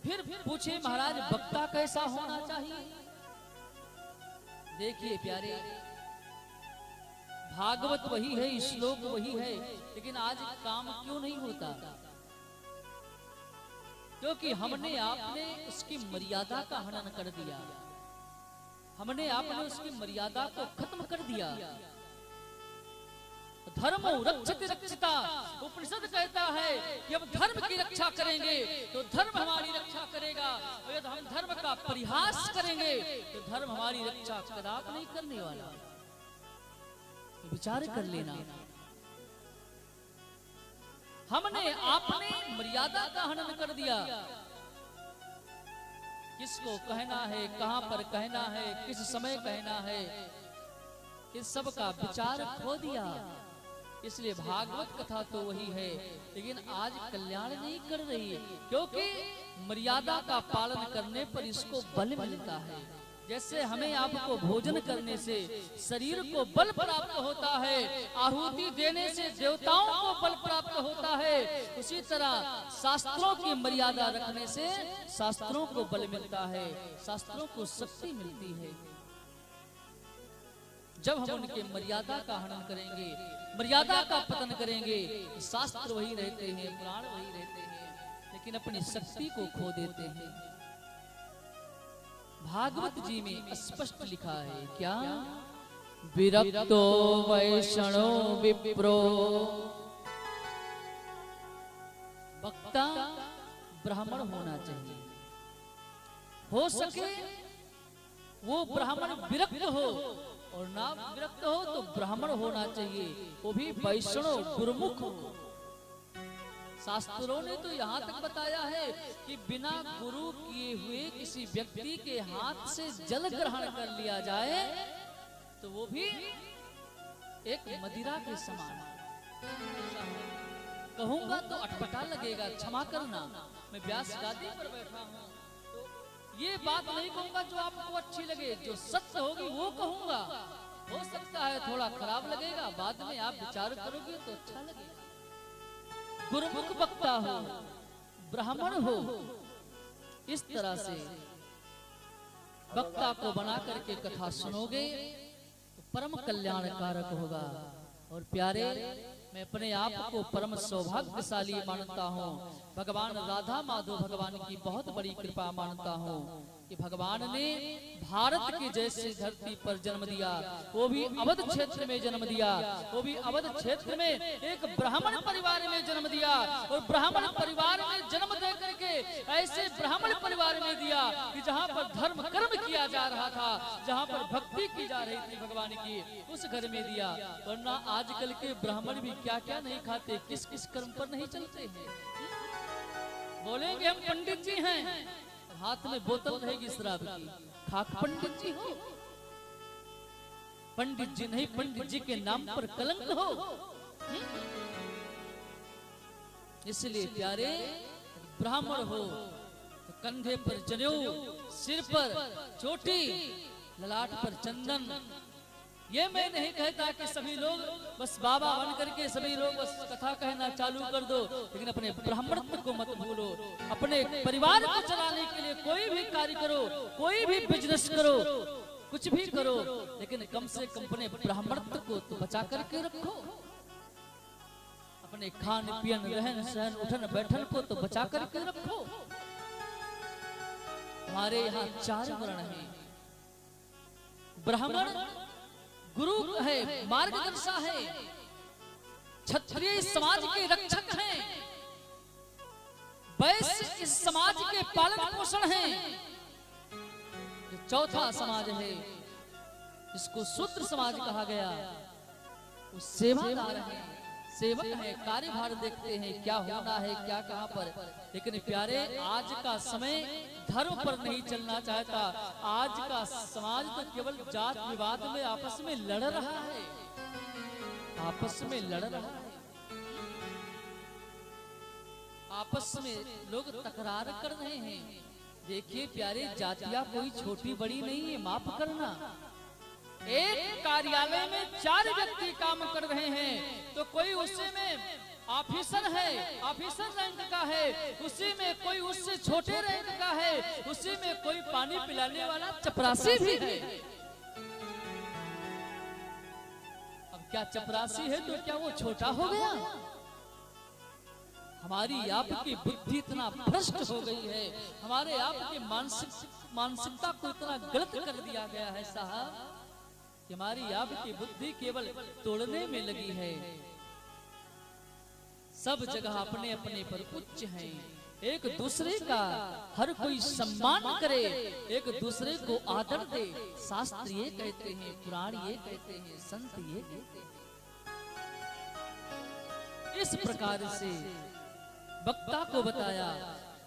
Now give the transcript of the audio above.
फिर पूछे महाराज वक्ता कैसा होना चाहिए। देखिए प्यारे, भागवत वही है, श्लोक वही है, लेकिन आज काम क्यों नहीं होता? क्योंकि हमने आपने उसकी मर्यादा का हनन कर दिया, हमने आपने उसकी मर्यादा को खत्म कर दिया। धर्म रक्षति रक्षिता, उपनिषद कहता है कि हम धर्म की रक्षा करेंगे तो धर्म हमारी रक्षा करेगा, और यदि हम धर्म का परिहास करेंगे तो धर्म हमारी रक्षा कदापि नहीं करने वाला। विचार कर लेना, हमने आपने मर्यादा का हनन कर दिया। किसको कहना है, कहां पर कहना है, किस समय कहना है, इस सब का विचार खो दिया। इसलिए भागवत कथा तो वही है, लेकिन आज कल्याण नहीं कर रही है, क्योंकि मर्यादा का पालन करने पर इसको बल मिलता है। जैसे हमें आपको भोजन करने से शरीर को बल प्राप्त होता है, आहुति देने से देवताओं को बल प्राप्त होता है, उसी तरह शास्त्रों की मर्यादा रखने से शास्त्रों को बल मिलता है, शास्त्रों को शक्ति मिलती है। जब हम उनके मर्यादा का हनन करेंगे, मर्यादा का पतन करेंगे, शास्त्र वही रहते हैं, पुराण वही रहते हैं, लेकिन अपनी शक्ति को खो देते हैं। भागवत जी में स्पष्ट लिखा है क्या? विरक्तो वैष्णो विप्रो, वक्ता ब्राह्मण होना चाहिए, हो सके वो ब्राह्मण विरक्त हो, और ना विरक्त हो तो ब्राह्मण होना चाहिए, वो भी वैष्णव गुरुमुख हो। शास्त्रों ने तो यहाँ तक बताया है कि बिना गुरु किए हुए किसी व्यक्ति के हाथ से जल ग्रहण कर लिया जाए तो वो भी एक मदिरा के समान। कहूंगा तो अटपटा लगेगा, क्षमा करना, मैं व्यास गादी पर बैठा हूँ, तो ये बात नहीं कहूंगा जो आपको अच्छी लगे, जो सत्य होगी वो कहूंगा। हो सकता है थोड़ा खराब लगेगा, बाद में आप विचार करोगे तो अच्छा लगेगा। गुरुमुख वक्ता हो, ब्राह्मण हो, इस तरह से वक्ता को बना करके कथा सुनोगे तो परम कल्याणकारक होगा। और प्यारे, मैं अपने आप को परम सौभाग्यशाली मानता हूँ, भगवान राधा माधव भगवान की बहुत बड़ी कृपा मानता हूँ कि भगवान ने भारत की जैसे धरती पर जन्म दिया, वो भी अवध क्षेत्र में जन्म दिया, वो भी अवध क्षेत्र में एक ब्राह्मण परिवार में जन्म दिया, और ब्राह्मण परिवार में जन्म दे करके ऐसे ब्राह्मण परिवार में दिया कि जहाँ पर धर्म कर्म किया जा रहा था, जहाँ पर भक्ति की जा रही थी भगवान की, उस घर में दिया। वरना आजकल के ब्राह्मण भी क्या क्या नहीं खाते, किस किस कर्म पर नहीं चलते हैं। बोलेंगे हम पंडित जी हैं, हाथ में बोतल रहेगी शराब की, खाक पंडित जी हो। पंडित जी नहीं, पंडित जी के नाम पर कलंक हो। इसलिए प्यारे, ब्राह्मण हो तो कंधे पर जनेऊ, सिर पर चोटी, ललाट पर चंदन। ये मैं नहीं कहता कि सभी लोग बस बाबा बन करके सभी लोग बस कथा कहना चालू कर दो, लेकिन अपने ब्राह्मणत्व को मत भूलो। अपने परिवार को चलाने के लिए कोई भी कार्य करो, कोई भी बिजनेस करो, कुछ भी करो, लेकिन कम से कम अपने ब्राह्मणत्व को तो बचा करके रखो। अपने खान पियन, रहन सहन, उठन बैठन को तो बचा करके रखो। हमारे यहाँ 4 वर्ण हैं। ब्राह्मण गुरु है, मार्गदर्शा है, क्षत्रिय समाज के रक्षक हैं, वैश्य इस समाज के पालन पोषण हैं, जो चौथा समाज है इसको शूद्र समाज कहा गया, वो सेवादार है, सेवक है, कार्यभार देखते हैं क्या होना है, क्या कहां पर। लेकिन प्यारे, आज का समय धर्म पर नहीं चलना चाहता। आज का समाज तो केवल जात विवाद में आपस में लड़ रहा है, आपस में लड़ रहा है, आपस में लोग तकरार कर रहे हैं। देखिए प्यारे, जातियां कोई छोटी बड़ी नहीं है, माफ करना। एक कार्यालय में 4 व्यक्ति काम कर रहे हैं, तो कोई उसी में ऑफिसर है, ऑफिसर रैंक का है, उसी में कोई उससे छोटे रैंक का है, उसी में कोई पानी पिलाने वाला चपरासी भी है। अब क्या चपरासी है तो क्या वो छोटा हो गया? हमारी आपकी बुद्धि इतना भ्रष्ट हो गई है, हमारे आपकी मानसिकता को इतना गलत कर दिया गया है साहब, कि हमारी आपकी बुद्धि केवल तोड़ने में लगी है। सब जगह अपने अपने पर उच्च हैं, एक दूसरे का हर कोई सम्मान करे, एक दूसरे को आदर दे। शास्त्र ये कहते हैं, पुराण ये कहते हैं, संत ये कहते हैं। इस प्रकार से वक्ता को बताया